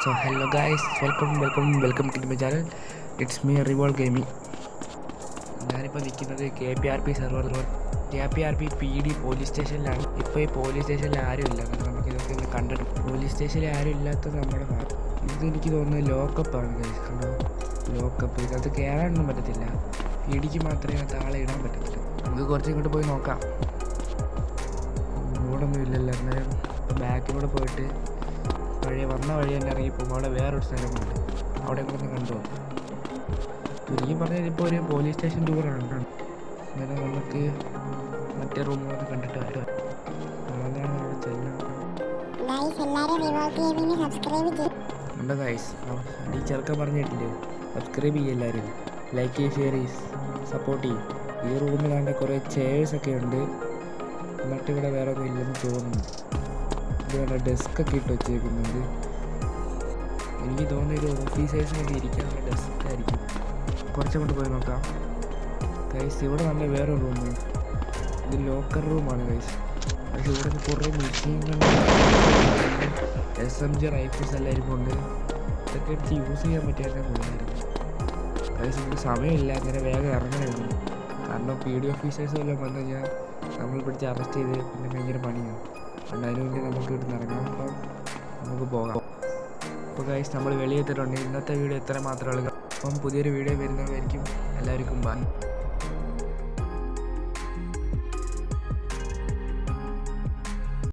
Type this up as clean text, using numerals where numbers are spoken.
So hello guys, welcome to my channel. It's me Revolve Gaming. ഞാനിപ്പോൾ നിൽക്കുന്നത് KPRP സെർവറിൽ KPRP PD police സ്റ്റേഷനിലാണ്. ഇപ്പോൾ ഈ പോലീസ് സ്റ്റേഷനിൽ ആരുമില്ല. നമുക്ക് ഇതൊക്കെ ഒന്ന് കണ്ടിട്ട് പോലീസ് സ്റ്റേഷനിൽ ആരും ഇല്ലാത്തത് നമ്മുടെ ഇത് എനിക്ക് തോന്നുന്നത് ലോക്കപ്പാണ് ഗൈസ്. കണ്ടോ, ലോക്കപ്പ്. ഇതിനകത്ത് കയറാനൊന്നും പറ്റത്തില്ല. PDക്ക് മാത്രമേ അത് ആളെ ഇടാൻ പറ്റത്തില്ല. നമുക്ക് കുറച്ച് ഇങ്ങോട്ട് പോയി നോക്കാം. റോഡൊന്നും ഇല്ലല്ലോ. അന്നേരം ബാക്കിലൂടെ പോയിട്ട് വന്ന വഴി തന്നെ ഇറങ്ങിപ്പോൾ അവിടെ വേറൊരു സ്ഥലമുണ്ട്. അവിടെ കൂടെ ഒന്ന് കണ്ടു. ചുരുക്കി പറഞ്ഞാൽ ഇപ്പോൾ ഒരു പോലീസ് സ്റ്റേഷൻ ടൂറാണ്. അങ്ങനെ നമുക്ക് മറ്റേ റൂമുകളൊക്കെ കണ്ടിട്ട് വരാം. അതാണ് അവിടെ ചെല്ലണം. ഉണ്ട് ഗൈസ്. ഈ ചെറുക്കൻ പറഞ്ഞിട്ടില്ലേ, സബ്സ്ക്രൈബ് ചെയ്യുക എല്ലാവരും, ലൈക്ക് ചെയ്യുക, ഷെയർ ചെയ്യുക, സപ്പോർട്ട് ചെയ്യും. ഈ റൂമിൽ കണ്ട കുറേ ചെയർസൊക്കെ ഉണ്ട്. എന്നിട്ട് ഇവിടെ വേറെ ഒന്നും ഇല്ലെന്ന് തോന്നുന്നു. ഇവിടെ ഡെസ്കൊക്കെ ഇട്ട് വെച്ചേക്കുന്നുണ്ട്. എനിക്ക് തോന്നുന്നത് ഒരു ഓഫീസേഴ്സിനൊക്കെ ഇരിക്കാനുള്ള ഡെസ്ക് ആയിരിക്കും. കുറച്ചങ്ങോട്ട് പോയി നോക്കാം ഗൈസ്. ഇവിടെ നല്ല വേറെ റൂം. ഇത് ലോക്കർ റൂമാണ് ഗൈസ്. പക്ഷേ ഇവിടെ കുറേ മെഷീനുകൾ, SMG റൈഫിൾസ് എല്ലാവരും കൊണ്ട് ഇതൊക്കെ എടുത്ത് യൂസ് ചെയ്യാൻ പറ്റിയാൽ കൊള്ളായിരുന്നു ഗൈസ്. ഇവിടെ സമയമില്ല, അങ്ങനെ വേഗം ഇറങ്ങണമായിരുന്നു. കാരണം PD ഓഫീസേഴ്സ് എല്ലാം വന്നു കഴിഞ്ഞാൽ നമ്മൾ പിടിച്ച് അറസ്റ്റ് ചെയ്ത് പിന്നെ ഭയങ്കര പണിയാണ്. അതിനു വേണ്ടി നമുക്ക് ഇവിടുന്ന് ഇറങ്ങാം. അപ്പം നമുക്ക് പോകാം. അപ്പോൾ ഗൈസ്, നമ്മൾ വെളിയെത്തിയിട്ടുണ്ട്. ഇന്നത്തെ വീഡിയോ ഇത്ര മാത്രമേ ഉള്ളൂ. അപ്പം പുതിയൊരു വീഡിയോ വരുന്നതായിരിക്കും. എല്ലാവർക്കും ബൈ.